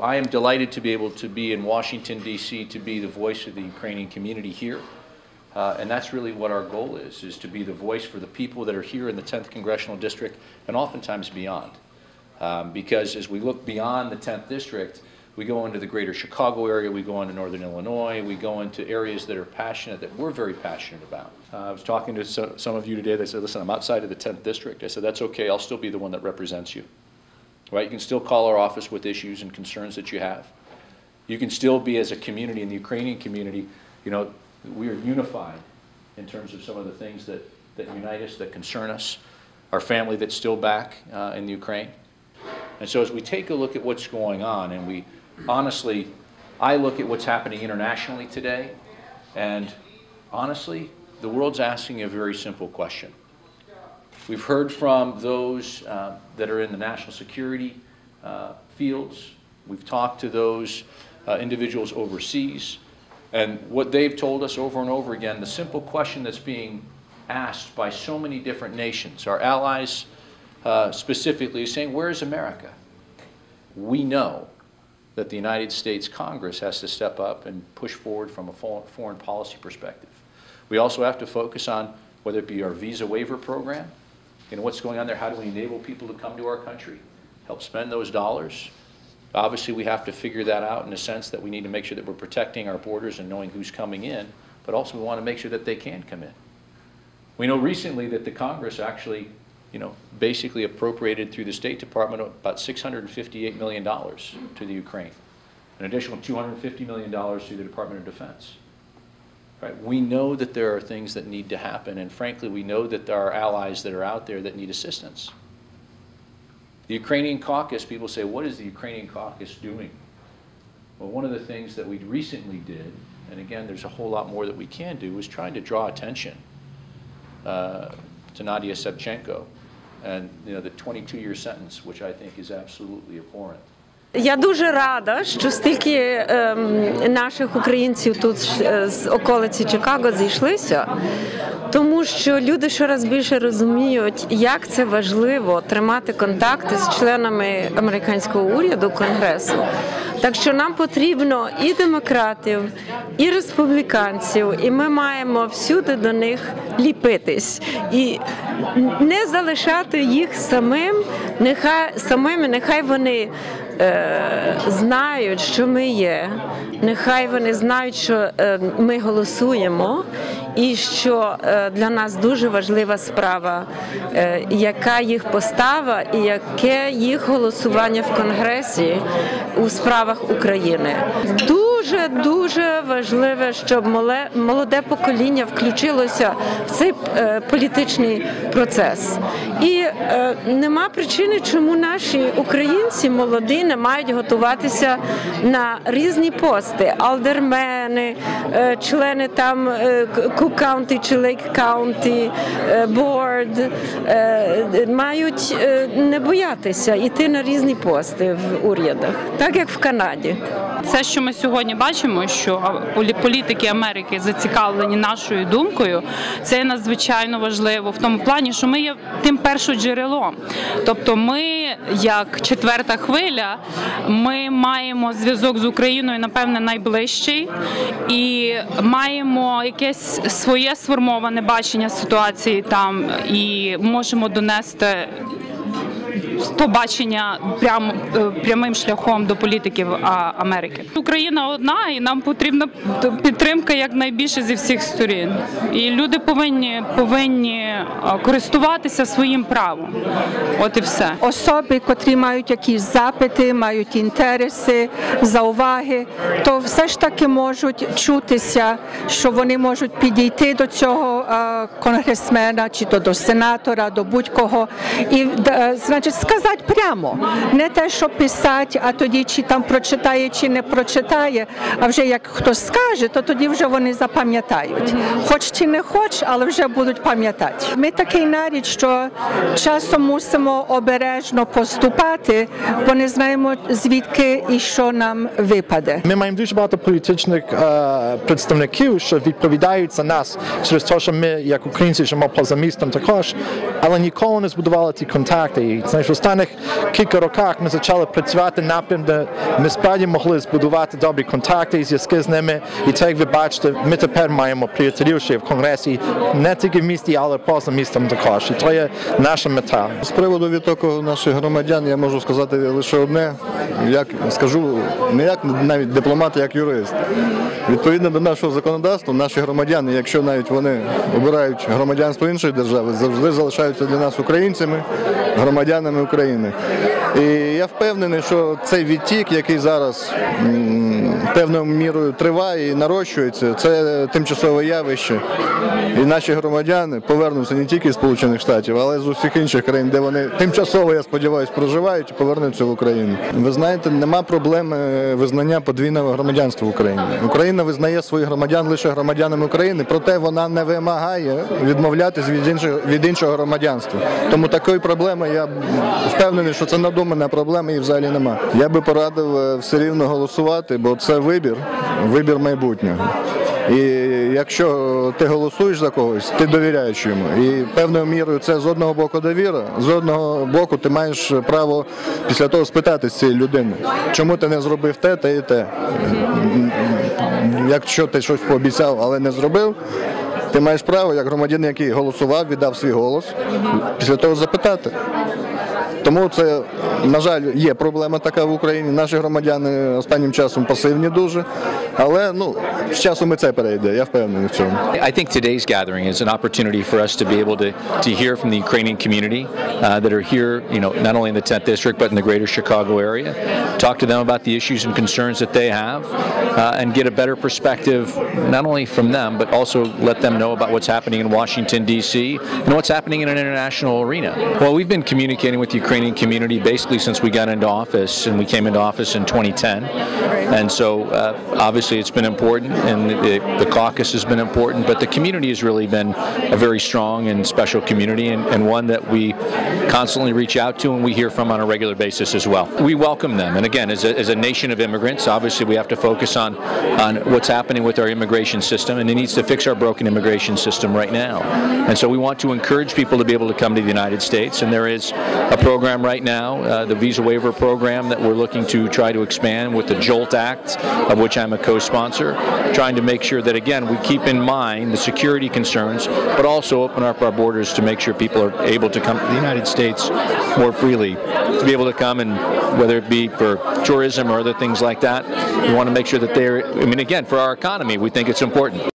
I am delighted to be able to be in Washington, D.C. to be the voice of the Ukrainian community here. And that's really what our goal is to be the voice for the people that are here in the 10th Congressional District and oftentimes beyond. Because as we look beyond the 10th District, we go into the greater Chicago area, we go into northern Illinois, we go into areas that are passionate, that we're very passionate about. I was talking to some of you today, they said, listen, I'm outside of the 10th District. I said, that's okay, I'll still be the one that represents you. Right? You can still call our office with issues and concerns that you have. You can still be, as a community, in the Ukrainian community, you know, we are unified in terms of some of the things that unite us, that concern us, our family that's still back in the Ukraine. And so as we take a look at what's going on, and we honestly, I look at what's happening internationally today, and honestly, the world's asking a very simple question. We've heard from those that are in the national security fields. We've talked to those individuals overseas. And what they've told us over and over again, the simple question that's being asked by so many different nations, our allies specifically, is saying, where is America? We know that the United States Congress has to step up and push forward from a foreign policy perspective. We also have to focus on whether it be our visa waiver program, you know, what's going on there, how do we enable people to come to our country, help spend those dollars. Obviously, we have to figure that out in the sense that we need to make sure that we're protecting our borders and knowing who's coming in, but also we want to make sure that they can come in. We know recently that the Congress actually, you know, basically appropriated through the State Department about $658 million to the Ukraine, an additional $250 million through the Department of Defense. Right? We know that there are things that need to happen, and frankly, we know that there are allies that are out there that need assistance. The Ukrainian caucus, people say, what is the Ukrainian caucus doing? Well, one of the things that we recently did, and again, there's a whole lot more that we can do, is trying to draw attention to Nadією Савченко and, you know, the 22-year sentence, which I think is absolutely abhorrent. Я дуже рада, що стільки наших українців тут з околиці Чикаго зійшлися, тому що люди щораз більше розуміють, як це важливо тримати контакти з членами американського уряду, Конгресу. Так що нам потрібно і демократів, і республіканців, і ми маємо всюди до них ліпитись. І не залишати їх самими, нехай вони знають, що ми є, нехай вони знають, що ми голосуємо, і що для нас дуже важлива справа, яка їх постава і яке їх голосування в Конгресі у справах України. Дуже важливо, щоб молоде покоління включилося в цей політичний процес. І нема причини, чому наші українці молоді не мають готуватися на різні пости. Алдермени, члени там Cook County чи Lake County, Board, мають не боятися йти на різні пости в урядах, так як в Канаді. Це, що ми сьогодні бачимо, що політики Америки зацікавлені нашою думкою, це надзвичайно важливо в тому плані, що ми є тим першоджерелом. Тобто ми, як четверта хвиля, ми маємо зв'язок з Україною, напевне, найближчий, і маємо якесь своє сформоване бачення ситуації там, і можемо донести то бачення прямим шляхом до політиків Америки. Україна одна, і нам потрібна підтримка якнайбільше зі всіх сторін. І люди повинні користуватися своїм правом. От і все. Особи, котрі мають якісь запити, мають інтереси, зауваги, то все ж таки можуть чутися, що вони можуть підійти до цього конгресмена, чи то до сенатора, до будь-кого, і, значить, сказати прямо. Не те, що писати, а тоді чи там прочитає, чи не прочитає, а вже як хтось скаже, то тоді вже вони запам'ятають. Хоч чи не хоч, але вже будуть пам'ятати. Ми такий нарід, що часом мусимо обережно поступати, бо не знаємо, звідки і що нам випаде. Ми маємо дуже багато політичних представників, що відповідають за нас через те, що що ми, як українці, живемо поза містом також, але ніколи не збудували ті контакти. І, знаєш, в останніх кілька роках ми почали працювати напрям, де ми справді могли збудувати добрі контакти і зв'язки з ними. І так, як ви бачите, ми тепер маємо приятелів ще в Конгресі, не тільки в місті, але поза містом також. І це є наша мета. З приводу відтоку наших громадян я можу сказати лише одне, як скажу, не як навіть дипломат, а як юрист. Відповідно до нашого законодавства, наші громадяни, якщо навіть вони обирають громадянство іншої держави, завжди залишаються для нас українцями, громадянами України. І я впевнений, що цей відтік, який зараз певною мірою триває і нарощується, це тимчасове явище. І наші громадяни повернуться не тільки з Сполучених Штатів, але й з усіх інших країн, де вони тимчасово, я сподіваюся, проживають і повернуться в Україну. Ви знаєте, нема проблеми визнання подвійного громадянства в Україні. Україна визнає своїх громадян лише громадянами України, проте вона не вимагає відмовлятися від іншого громадянства. Тому такої проблеми, я впевнений, що це надумана проблема і взагалі нема. Я би порадив все рівно голосувати, бо це вибір майбутнього. І якщо ти голосуєш за когось, ти довіряєш йому. І певною мірою це з одного боку довіра, з одного боку ти маєш право після того спитати з цієї людини, чому ти не зробив те, те і те. Якщо ти щось пообіцяв, але не зробив, ти маєш право, як громадянин, який голосував, віддав свій голос, після того запитати. Тому це, на жаль, є проблема така в Україні. Наші громадяни останнім часом пасивні дуже, але з часом і це перейде, я впевнений в цьому. I think today's gathering is an opportunity for us to be able to hear from the Ukrainian community that are here, not only in the 10th district but in the greater Chicago area, talk to them about the issues and concerns that they have, and get a better perspective not only from them but also let them know about what's happening in Washington D.C. and what's happening in an international arena. Well, we've been communicating with the Ukrainian community basically since we got into office, and we came into office in 2010. And so obviously it's been important, and the caucus has been important, but the community has really been a very strong and special community, and one that we constantly reach out to and we hear from on a regular basis as well. We welcome them, and again, as a nation of immigrants, obviously we have to focus on what's happening with our immigration system, and it needs to fix our broken immigration system right now. And so we want to encourage people to be able to come to the United States, and there is a program right now, the visa waiver program, that we're looking to try to expand with the JOLT Act, of which I'm a co-sponsor, trying to make sure that, again, we keep in mind the security concerns, but also open up our borders to make sure people are able to come to the United States more freely, to be able to come, and whether it be for tourism or other things like that, we want to make sure that they're, again, for our economy, we think it's important.